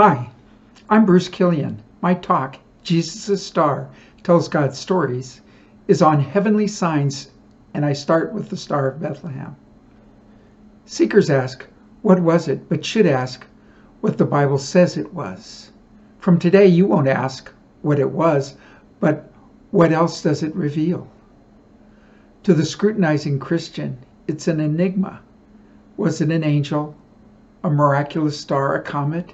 Hi, I'm Bruce Killian. My talk, Jesus' Star Tells God's Stories, is on heavenly signs, and I start with the Star of Bethlehem. Seekers ask, what was it, but should ask what the Bible says it was. From today, you won't ask what it was, but what else does it reveal? To the scrutinizing Christian, it's an enigma. Was it an angel, a miraculous star, a comet?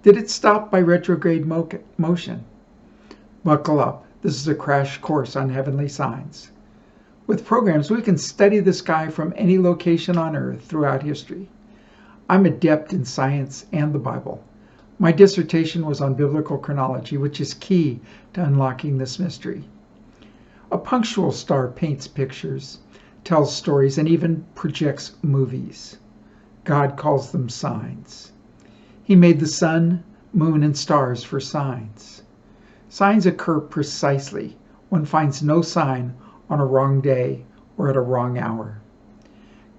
Did it stop by retrograde motion? Buckle up. This is a crash course on heavenly signs. With programs, we can study the sky from any location on Earth throughout history. I'm adept in science and the Bible. My dissertation was on biblical chronology, which is key to unlocking this mystery. A punctual star paints pictures, tells stories, and even projects movies. God calls them signs. He made the sun, moon, and stars for signs. Signs occur precisely. One finds no sign on a wrong day or at a wrong hour.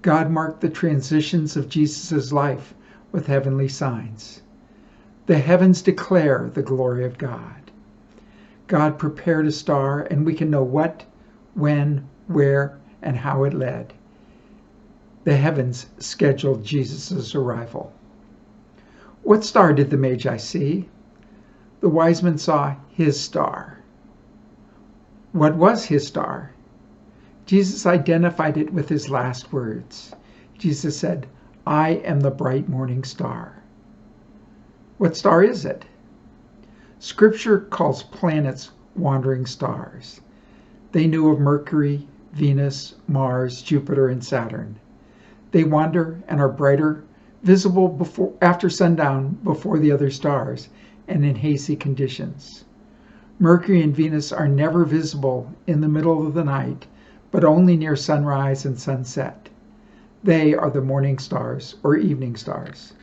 God marked the transitions of Jesus' life with heavenly signs. The heavens declare the glory of God. God prepared a star, and we can know what, when, where, and how it led. The heavens scheduled Jesus' arrival. What star did the Magi see? The wise men saw his star. What was his star? Jesus identified it with his last words. Jesus said, "I am the bright morning star." What star is it? Scripture calls planets wandering stars. They knew of Mercury, Venus, Mars, Jupiter, and Saturn. They wander and are brighter, visible after sundown before the other stars, and in hazy conditions. Mercury and Venus are never visible in the middle of the night, but only near sunrise and sunset. They are the morning stars or evening stars.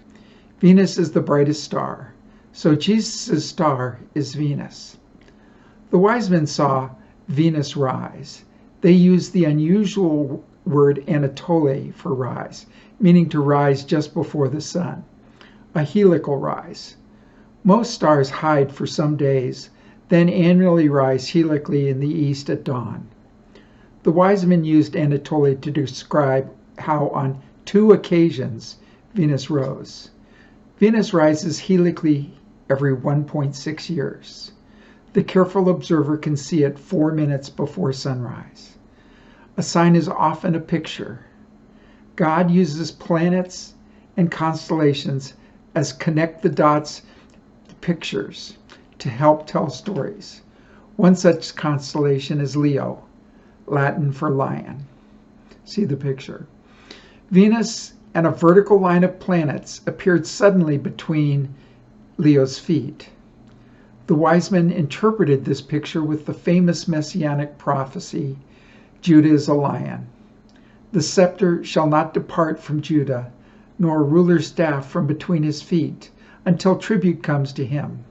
Venus is the brightest star, so Jesus' star is Venus. The wise men saw Venus rise. They used the unusual word Anatole for rise, meaning to rise just before the sun, a heliacal rise. Most stars hide for some days, then annually rise heliacally in the east at dawn. The wise men used Anatole to describe how on 2 occasions Venus rose. Venus rises heliacally every 1.6 years. The careful observer can see it 4 minutes before sunrise. A sign is often a picture. God uses planets and constellations as connect the dots pictures to help tell stories. One such constellation is Leo, Latin for lion. See the picture. Venus and a vertical line of planets appeared suddenly between Leo's feet. The wise men interpreted this picture with the famous messianic prophecy, Judah is a lion. The scepter shall not depart from Judah, nor a ruler's staff from between his feet, until tribute comes to him.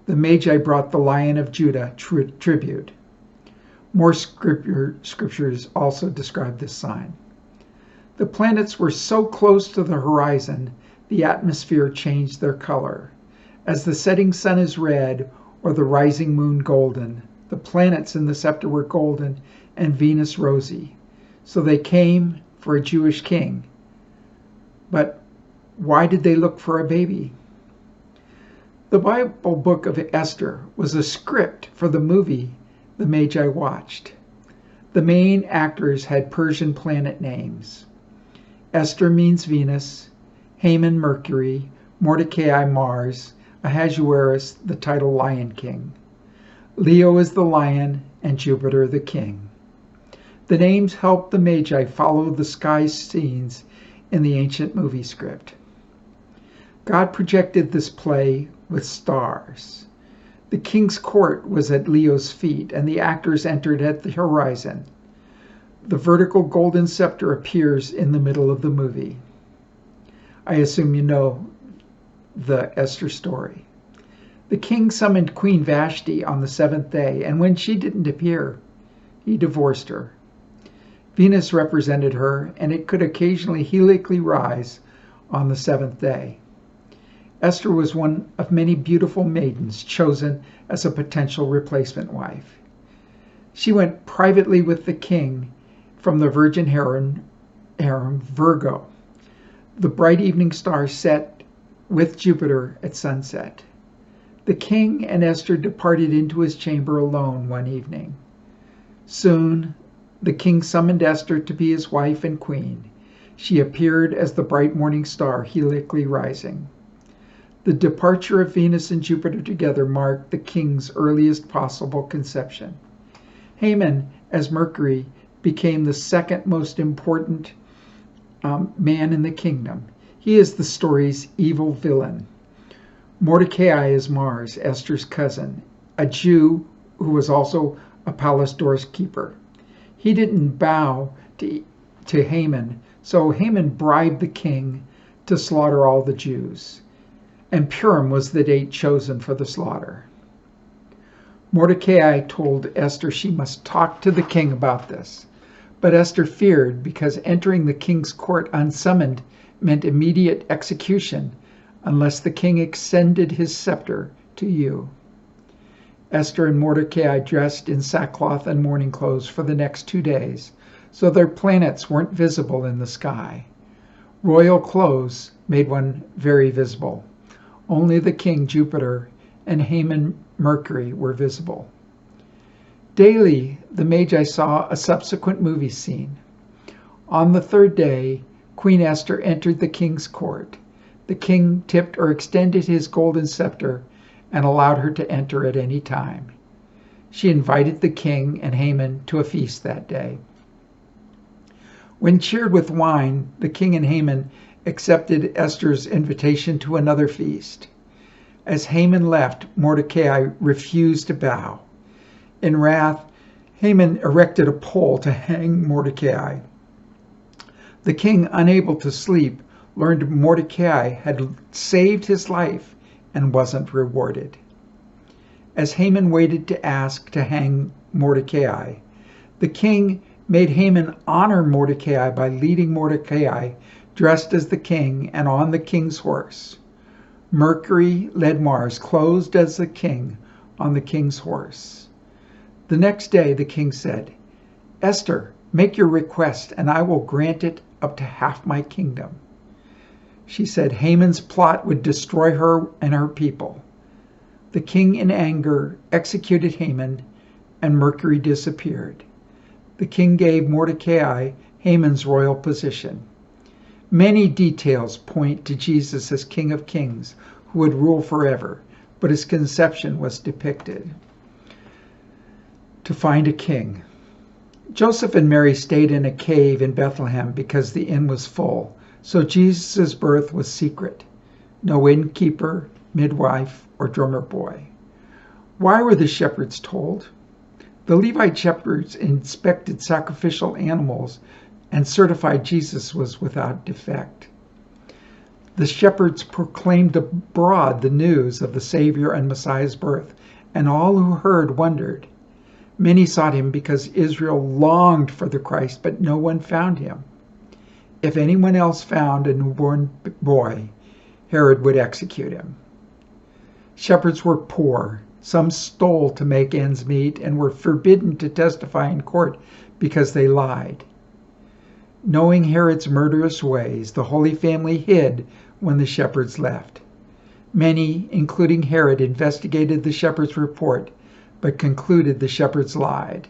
The Magi brought the Lion of Judah tribute. More scriptures also describe this sign. The planets were so close to the horizon, the atmosphere changed their color. As the setting sun is red or the rising moon golden, the planets in the scepter were golden and Venus rosy. So they came for a Jewish king. But why did they look for a baby? The Bible book of Esther was a script for the movie the Magi watched. The main actors had Persian planet names. Esther means Venus, Haman Mercury, Mordecai Mars, Ahasuerus, the title Lion King. Leo is the lion and Jupiter the king. The names help the Magi follow the sky scenes in the ancient movie script. God projected this play with stars. The king's court was at Leo's feet, and the actors entered at the horizon. The vertical golden scepter appears in the middle of the movie. I assume you know the Esther story. The king summoned Queen Vashti on the 7th day, and when she didn't appear, he divorced her. Venus represented her, and it could occasionally heliacally rise on the 7th day. Esther was one of many beautiful maidens chosen as a potential replacement wife. She went privately with the king from the virgin harem Virgo. The bright evening star set with Jupiter at sunset. The king and Esther departed into his chamber alone one evening. Soon the king summoned Esther to be his wife and queen. She appeared as the bright morning star helically rising. The departure of Venus and Jupiter together marked the king's earliest possible conception. Haman, as Mercury, became the second most important man in the kingdom. He is the story's evil villain. Mordecai is Mars, Esther's cousin, a Jew who was also a palace doorkeeper. He didn't bow to Haman, so Haman bribed the king to slaughter all the Jews. And Purim was the date chosen for the slaughter. Mordecai told Esther she must talk to the king about this. But Esther feared because entering the king's court unsummoned meant immediate execution unless the king extended his scepter to you. Esther and Mordecai dressed in sackcloth and mourning clothes for the next 2 days, so their planets weren't visible in the sky. Royal clothes made one very visible. Only the king Jupiter and Haman Mercury were visible. Daily, the Magi saw a subsequent movie scene. On the 3rd day, Queen Esther entered the king's court. The king tipped or extended his golden scepter and allowed her to enter at any time. She invited the king and Haman to a feast that day. When cheered with wine, the king and Haman accepted Esther's invitation to another feast. As Haman left, Mordecai refused to bow. In wrath, Haman erected a pole to hang Mordecai. The king, unable to sleep, learned Mordecai had saved his life and wasn't rewarded. As Haman waited to ask to hang Mordecai, the king made Haman honor Mordecai by leading Mordecai dressed as the king and on the king's horse. Mercury led Mars, clothed as the king, on the king's horse. The next day the king said, "Esther, make your request, and I will grant it up to half my kingdom." She said Haman's plot would destroy her and her people. The king, in anger, executed Haman, and Mercury disappeared. The king gave Mordecai Haman's royal position. Many details point to Jesus as King of Kings, who would rule forever, but his conception was depicted. To find a king. Joseph and Mary stayed in a cave in Bethlehem because the inn was full, so Jesus' birth was secret. No innkeeper, midwife, or drummer boy. Why were the shepherds told? The Levite shepherds inspected sacrificial animals and certified Jesus was without defect. The shepherds proclaimed abroad the news of the Savior and Messiah's birth, and all who heard wondered. Many sought him because Israel longed for the Christ, but no one found him. If anyone else found a newborn boy, Herod would execute him. Shepherds were poor. Some stole to make ends meet and were forbidden to testify in court because they lied. Knowing Herod's murderous ways, the Holy Family hid when the shepherds left. Many, including Herod, investigated the shepherds' report, but concluded the shepherds lied.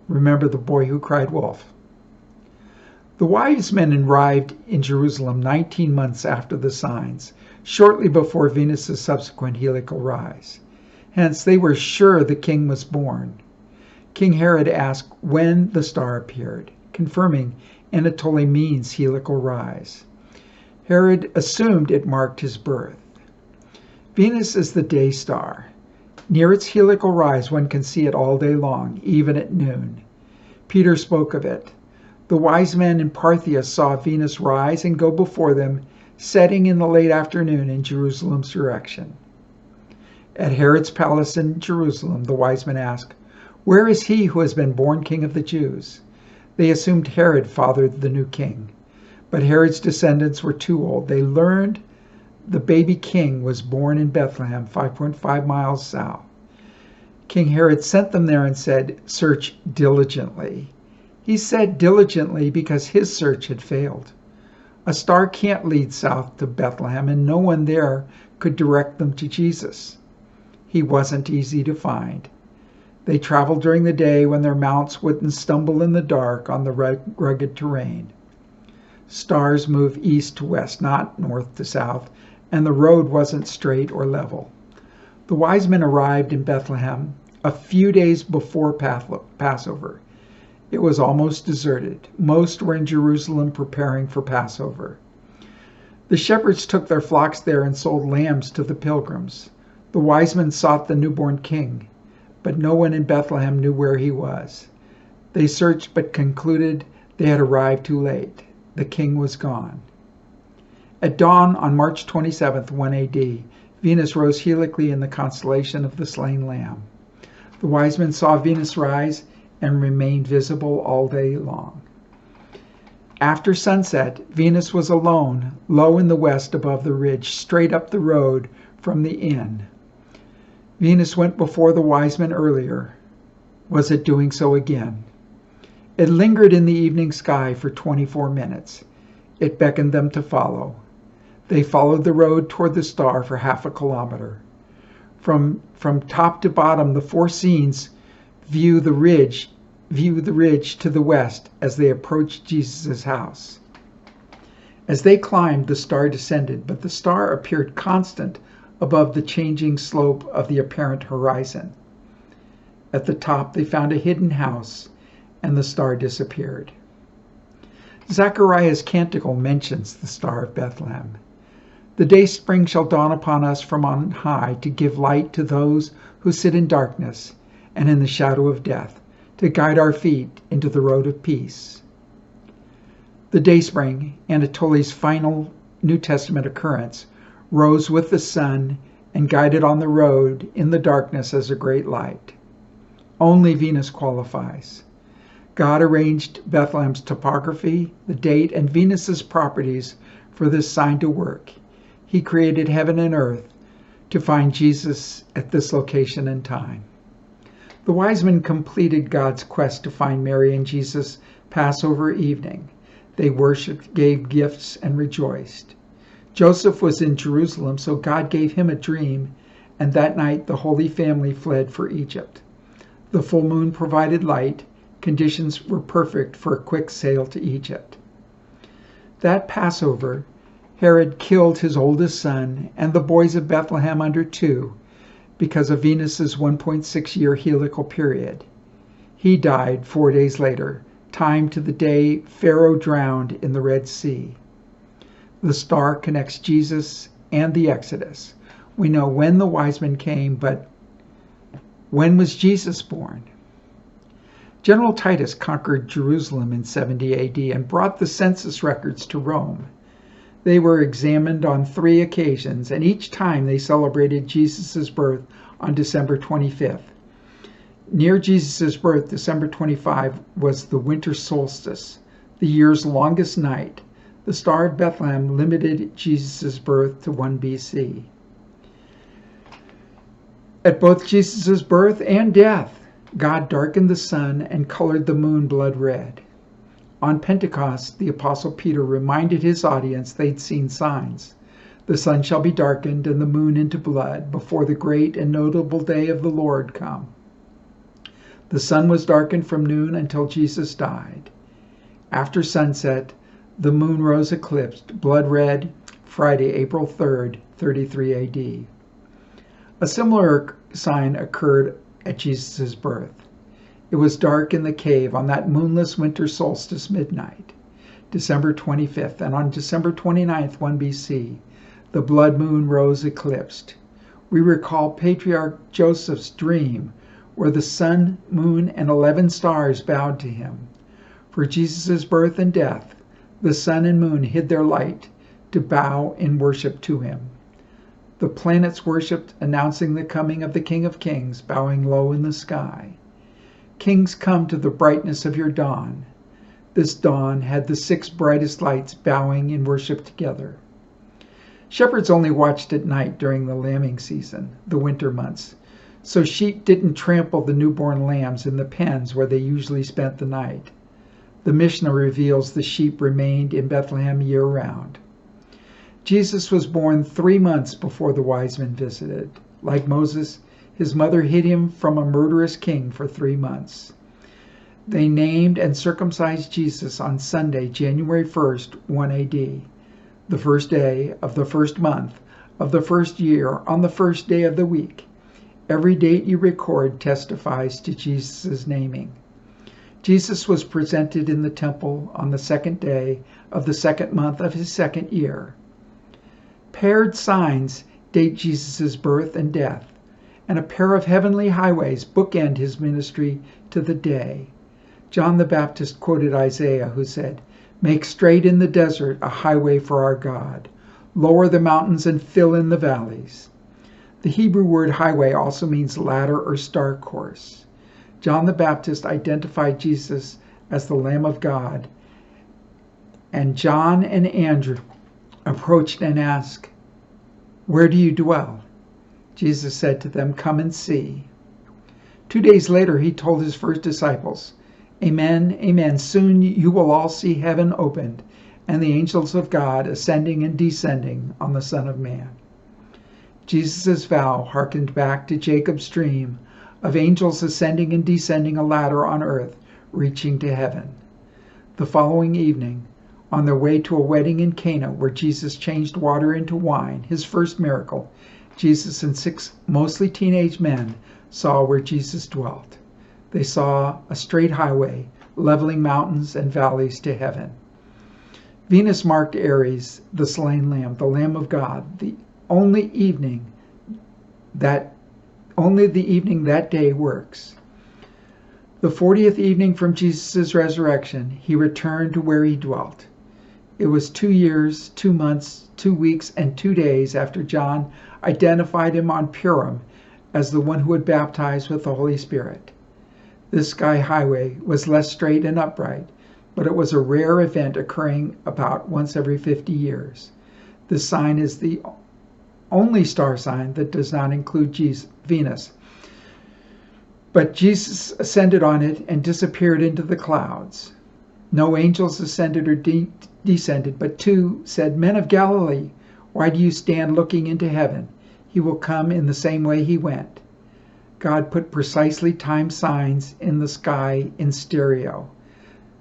Remember the boy who cried wolf. The wise men arrived in Jerusalem 19 months after the signs, shortly before Venus's subsequent heliacal rise. Hence, they were sure the king was born. King Herod asked when the star appeared, confirming Anatoly means heliacal rise. Herod assumed it marked his birth. Venus is the day star. Near its heliacal rise, one can see it all day long, even at noon. Peter spoke of it. The wise men in Parthia saw Venus rise and go before them, setting in the late afternoon in Jerusalem's direction. At Herod's palace in Jerusalem, the wise men asked, "Where is he who has been born king of the Jews?" They assumed Herod fathered the new king. But Herod's descendants were too old. They learned the baby king was born in Bethlehem, 5.5 miles south. King Herod sent them there and said, "Search diligently." He said diligently because his search had failed. A star can't lead south to Bethlehem, and no one there could direct them to Jesus. He wasn't easy to find. They traveled during the day when their mounts wouldn't stumble in the dark on the rugged terrain. Stars move east to west, not north to south, and the road wasn't straight or level. The wise men arrived in Bethlehem a few days before Passover. It was almost deserted. Most were in Jerusalem preparing for Passover. The shepherds took their flocks there and sold lambs to the pilgrims. The wise men sought the newborn king, but no one in Bethlehem knew where he was. They searched but concluded they had arrived too late. The king was gone. At dawn on March 27th, 1 AD, Venus rose helically in the constellation of the slain lamb. The wise men saw Venus rise and remained visible all day long. After sunset, Venus was alone, low in the west above the ridge, straight up the road from the inn. Venus went before the wise men earlier. Was it doing so again? It lingered in the evening sky for 24 minutes. It beckoned them to follow. They followed the road toward the star for half a kilometer. From top to bottom, the four scenes view the ridge to the west as they approached Jesus' house. As they climbed, the star descended, but the star appeared constant above the changing slope of the apparent horizon. At the top, they found a hidden house, and the star disappeared. Zechariah's canticle mentions the Star of Bethlehem. The day spring shall dawn upon us from on high to give light to those who sit in darkness and in the shadow of death, to guide our feet into the road of peace. The dayspring, Anatoly's final New Testament occurrence, rose with the sun and guided on the road in the darkness as a great light. Only Venus qualifies. God arranged Bethlehem's topography, the date, and Venus's properties for this sign to work. He created heaven and earth to find Jesus at this location and time. The wise men completed God's quest to find Mary and Jesus Passover evening. They worshiped, gave gifts, and rejoiced. Joseph was in Jerusalem, so God gave him a dream, and that night the Holy Family fled for Egypt. The full moon provided light. Conditions were perfect for a quick sail to Egypt. That Passover, Herod killed his oldest son and the boys of Bethlehem under 2 because of Venus's 1.6-year heliacal period. He died 4 days later, timed to the day Pharaoh drowned in the Red Sea. The star connects Jesus and the Exodus. We know when the wise men came, but when was Jesus born? General Titus conquered Jerusalem in 70 AD and brought the census records to Rome. They were examined on 3 occasions, and each time they celebrated Jesus' birth on December 25th. Near Jesus' birth, December 25 was the winter solstice, the year's longest night. The Star of Bethlehem limited Jesus' birth to 1 BC. At both Jesus' birth and death, God darkened the sun and colored the moon blood red. On Pentecost, the Apostle Peter reminded his audience they'd seen signs. The sun shall be darkened and the moon into blood before the great and notable day of the Lord come. The sun was darkened from noon until Jesus died. After sunset, the moon rose eclipsed, blood red, Friday, April 3rd, 33 AD. A similar sign occurred at Jesus' birth. It was dark in the cave on that moonless winter solstice midnight, December 25th, and on December 29th, 1 BC, the blood moon rose eclipsed. We recall Patriarch Joseph's dream where the sun, moon, and 11 stars bowed to him. For Jesus' birth and death, the sun and moon hid their light to bow in worship to him. The planets worshipped, announcing the coming of the King of Kings, bowing low in the sky. Kings, come to the brightness of your dawn. This dawn had the 6 brightest lights bowing in worship together. Shepherds only watched at night during the lambing season, the winter months, so sheep didn't trample the newborn lambs in the pens where they usually spent the night. The Mishnah reveals the sheep remained in Bethlehem year-round. Jesus was born 3 months before the wise men visited. Like Moses, his mother hid him from a murderous king for 3 months. They named and circumcised Jesus on Sunday, January 1st, 1 AD, the first day of the first month of the first year on the first day of the week. Every date you record testifies to Jesus' naming. Jesus was presented in the temple on the second day of the second month of his second year. Paired signs date Jesus' birth and death, and a pair of heavenly highways bookend his ministry to the day. John the Baptist quoted Isaiah, who said, "Make straight in the desert a highway for our God. Lower the mountains and fill in the valleys." The Hebrew word highway also means ladder or star course. John the Baptist identified Jesus as the Lamb of God, and John and Andrew approached and asked, "Where do you dwell?" Jesus said to them, "Come and see." 2 days later, he told his first disciples, "Amen, amen, soon you will all see heaven opened and the angels of God ascending and descending on the Son of Man." Jesus' vow harkened back to Jacob's dream of angels ascending and descending a ladder on earth, reaching to heaven. The following evening, on their way to a wedding in Cana where Jesus changed water into wine, his first miracle, Jesus and 6 mostly teenage men saw where Jesus dwelt. They saw a straight highway, leveling mountains and valleys to heaven. Venus marked Aries, the slain lamb, the Lamb of God, only the evening that day works. The 40th evening from Jesus' resurrection, he returned to where he dwelt. It was 2 years, 2 months, 2 weeks, and 2 days after John identified him on Purim as the one who would baptize with the Holy Spirit. This sky highway was less straight and upright, but it was a rare event occurring about once every 50 years. This sign is the only star sign that does not include Venus. But Jesus ascended on it and disappeared into the clouds. No angels ascended or descended, but 2 said, "Men of Galilee, why do you stand looking into heaven? He will come in the same way he went." God put precisely timed signs in the sky in stereo.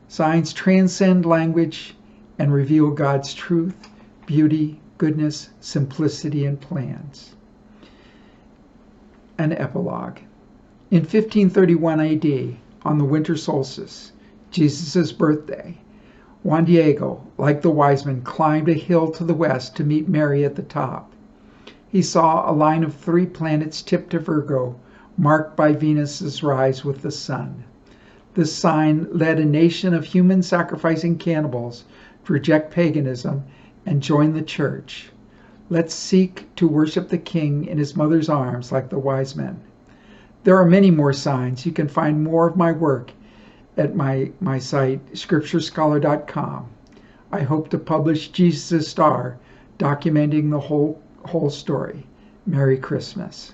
Signs transcend language and reveal God's truth, beauty, goodness, simplicity, and plans. An epilogue. In 1531 AD, on the winter solstice, Jesus' birthday, Juan Diego, like the wise men, climbed a hill to the west to meet Mary at the top. He saw a line of 3 planets tipped to Virgo, marked by Venus's rise with the sun. This sign led a nation of human sacrificing cannibals to reject paganism and join the church. Let's seek to worship the King in his mother's arms like the wise men. There are many more signs. You can find more of my work at my site, scripturescholar.com. I hope to publish Jesus' Star, documenting the whole story. Merry Christmas.